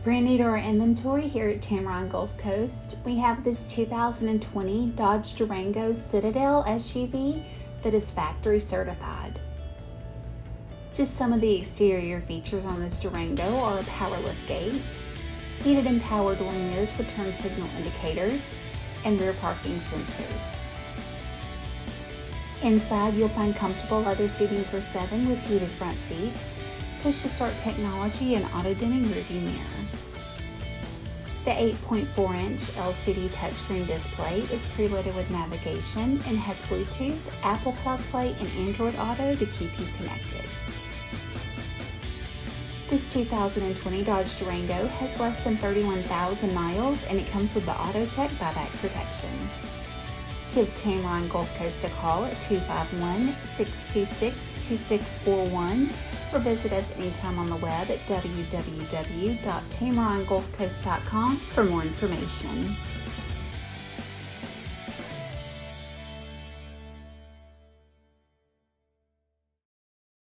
Brand new to our inventory here at Tameron Gulf Coast, we have this 2020 Dodge Durango Citadel SUV that is factory certified. Just some of the exterior features on this Durango are a power lift gate, heated and power door mirrors with turn signal indicators, and rear parking sensors. Inside, you'll find comfortable leather seating for 7 with heated front seats, push-to-start technology, and auto-dimming rearview mirror. The 8.4-inch LCD touchscreen display is preloaded with navigation and has Bluetooth, Apple CarPlay, and Android Auto to keep you connected. This 2020 Dodge Durango has less than 31,000 miles and it comes with the AutoCheck Buyback Protection. Give Tameron Gulf Coast a call at 251-626-2641 or visit us anytime on the web at www.tamerongulfcoast.com for more information.